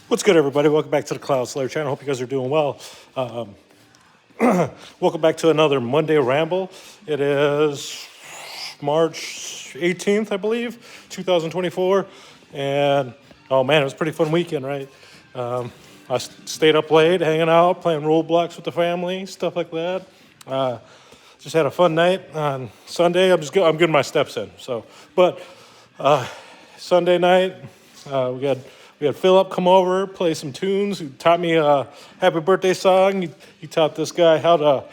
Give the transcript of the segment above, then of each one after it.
What's good, everybody? Welcome back to the Cloud Slayer channel. Hope you guys are doing well. Welcome back to another Monday Ramble. It is March 18th, I believe, 2024. And, oh man, it was a pretty fun weekend, right? I stayed up late, hanging out, playing Roblox with the family, stuff like that. Just had a fun night on Sunday. I'm getting my steps in. But Sunday night, we had Philip come over, play some tunes. He taught me a happy birthday song. He taught this guy how to,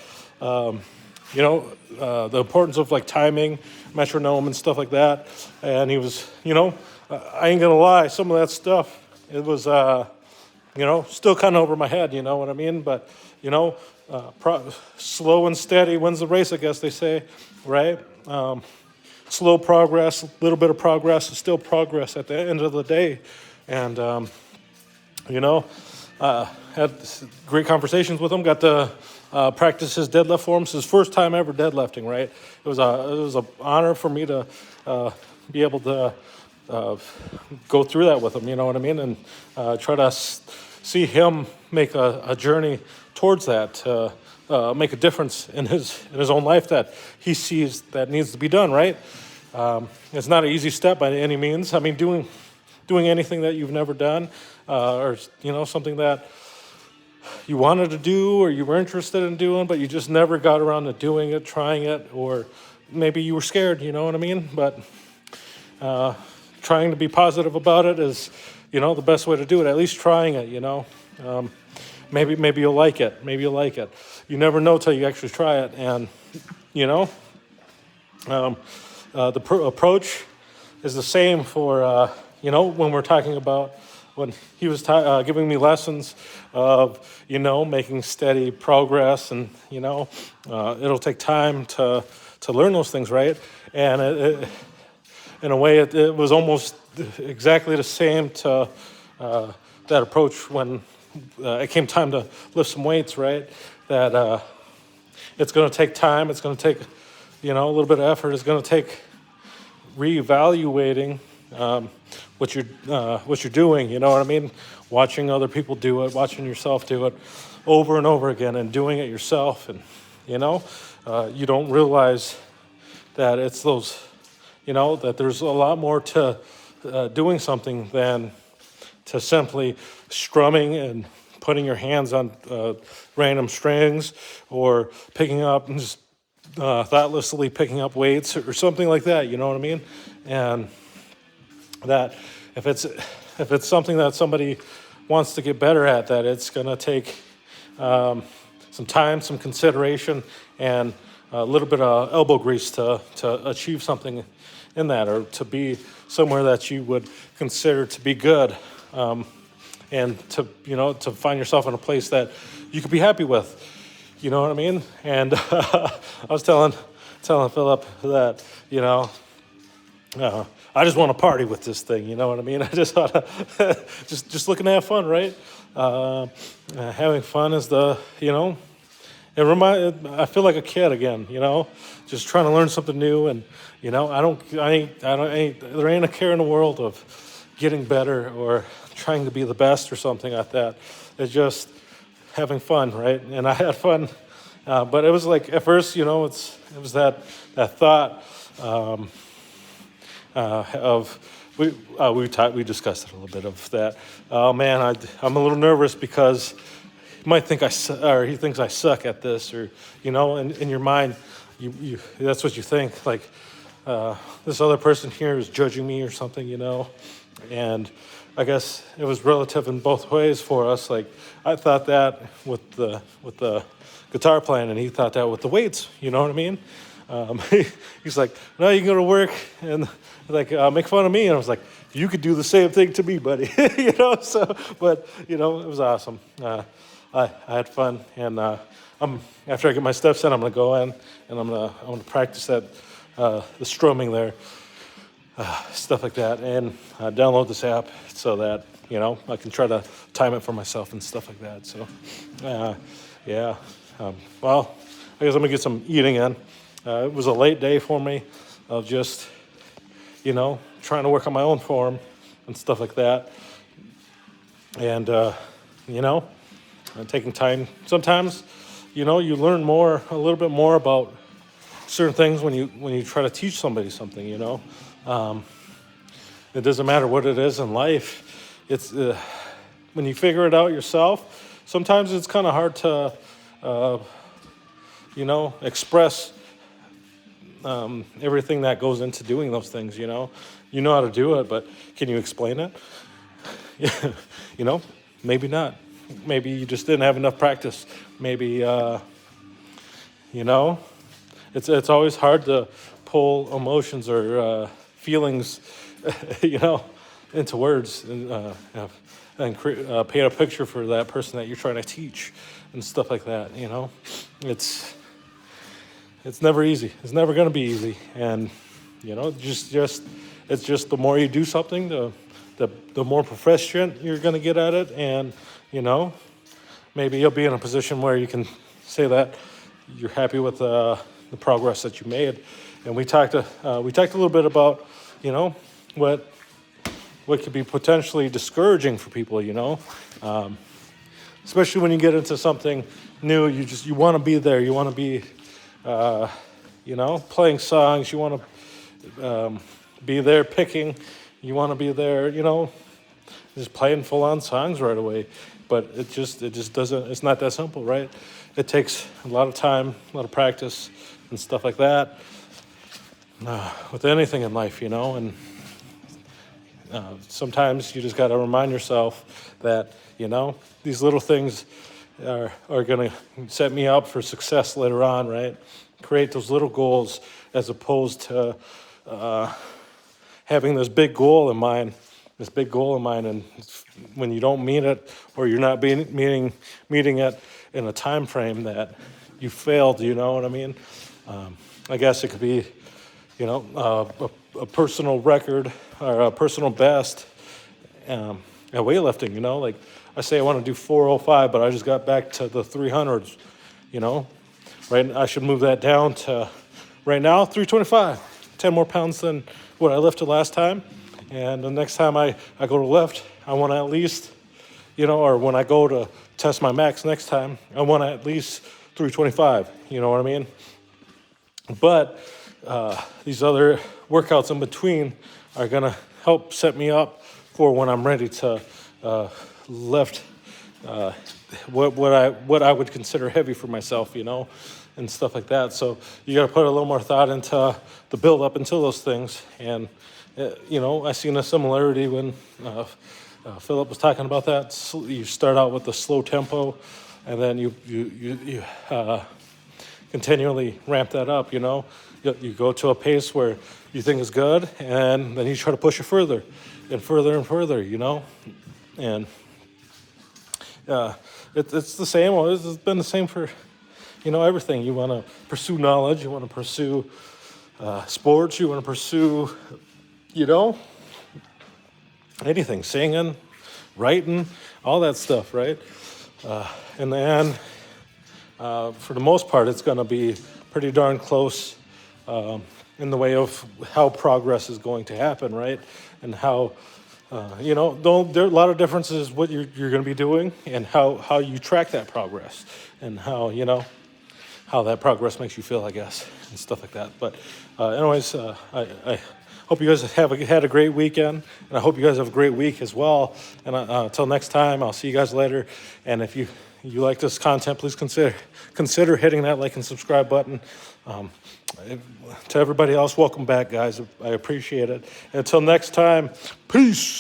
the importance of like timing, metronome, and stuff like that. And he was, I ain't gonna lie, some of that stuff, it was, still kind of over my head. You know what I mean? But slow and steady wins the race, I guess they say, right? Slow progress, a little bit of progress is still progress at the end of the day. And, had great conversations with him, got to practice his deadlift forms. His first time ever deadlifting, right? It was an honor for me to be able to go through that with him, you know what I mean? And try to see him make a journey towards that, make a difference in his own life that he sees that needs to be done, right? It's not an easy step by any means. I mean, doing anything that you've never done, or something that you wanted to do or you were interested in doing, but you just never got around to doing it, trying it, or maybe you were scared. You know what I mean? But trying to be positive about it is, the best way to do it. At least trying it. Maybe you'll like it. Maybe you'll like it. You never know till you actually try it. And the approach is the same for. When we're talking about when he was giving me lessons of, making steady progress and, it'll take time to learn those things, right? And in a way, it was almost exactly the same to that approach when it came time to lift some weights, right? That it's going to take time. It's going to take, a little bit of effort. It's going to take reevaluating what you're doing, you know what I mean? Watching other people do it, watching yourself do it over and over again, and doing it yourself. And you don't realize that it's those, that there's a lot more to doing something than to simply strumming and putting your hands on random strings or picking up and just thoughtlessly picking up weights or something like that. You know what I mean? And that if it's something that somebody wants to get better at, that it's going to take some time, some consideration, and a little bit of elbow grease to achieve something in that, or to be somewhere that you would consider to be good, and to find yourself in a place that you could be happy with. You know what I mean? And I was telling Philip that I just want to party with this thing, you know what I mean? I just want to, just looking to have fun, right? Having fun is I feel like a kid again, just trying to learn something new, and there ain't a care in the world of getting better or trying to be the best or something like that. It's just having fun, right? And I had fun, but it was like at first, it was that thought. We discussed it a little bit of that. Oh man, I'm a little nervous because he might think he thinks I suck at this, or in your mind, you that's what you think. Like this other person here is judging me or something, and I guess it was relative in both ways for us. Like I thought that with the guitar playing, and he thought that with the weights. You know what I mean? He's like, no, you can go to work and make fun of me. And I was like, you could do the same thing to me, buddy. But it was awesome. I had fun, and after I get my steps in, I'm gonna go in and I'm gonna practice that the strumming there, stuff like that, and download this app so that I can try to time it for myself and stuff like that. So yeah. Well, I guess I'm gonna get some eating in. It was a late day for me of just, trying to work on my own form and stuff like that. And, taking time. Sometimes, you learn a little bit more about certain things when you try to teach somebody something, It doesn't matter what it is in life. It's when you figure it out yourself, sometimes it's kind of hard to, express everything that goes into doing those things, You know how to do it, but can you explain it? Maybe not. Maybe you just didn't have enough practice. Maybe, it's always hard to pull emotions or feelings, into words and paint a picture for that person that you're trying to teach and stuff like that. It's never easy. It's never going to be easy, and it's just the more you do something, the more proficient you're going to get at it, and maybe you'll be in a position where you can say that you're happy with the progress that you made. And we talked a little bit about what could be potentially discouraging for people, especially when you get into something new. You want to be there. You want to be playing songs. You want to be there picking. You want to be there, just playing full-on songs right away. But it just doesn't. It's not that simple, right? It takes a lot of time, a lot of practice, and stuff like that. With anything in life, and sometimes you just got to remind yourself that these little things are going to set me up for success later on, right? Create those little goals as opposed to having this big goal in mind, and when you don't meet it, or you're not meeting it in a time frame that you failed, you know what I mean? I guess it could be, a personal record or a personal best at weightlifting, like I say I want to do 405, but I just got back to the 300s, right? I should move that down to right now 325, 10 more pounds than what I lifted last time. And the next time I go to lift, I want to at least, or when I go to test my max next time, I want to at least 325, you know what I mean? But these other workouts in between are going to help set me up for when I'm ready to lift what I would consider heavy for myself, and stuff like that. So you got to put a little more thought into the build up until those things. And I seen a similarity when Philip was talking about that. You start out with the slow tempo, and then you continually ramp that up. You go to a pace where you think is good, and then you try to push it further and further and further. And it's the same. It's been the same for everything. You want to pursue knowledge. You want to pursue sports. You want to pursue anything, singing, writing, all that stuff, right? And then for the most part, it's going to be pretty darn close in the way of how progress is going to happen, right? And how, though there are a lot of differences what you're going to be doing and how you track that progress and how that progress makes you feel, I guess, and stuff like that. But anyways, I hope you guys had a great weekend, and I hope you guys have a great week as well. And until next time, I'll see you guys later. And if you like this content, please consider hitting that like and subscribe button. To everybody else, welcome back, guys. I appreciate it. Until next time, peace.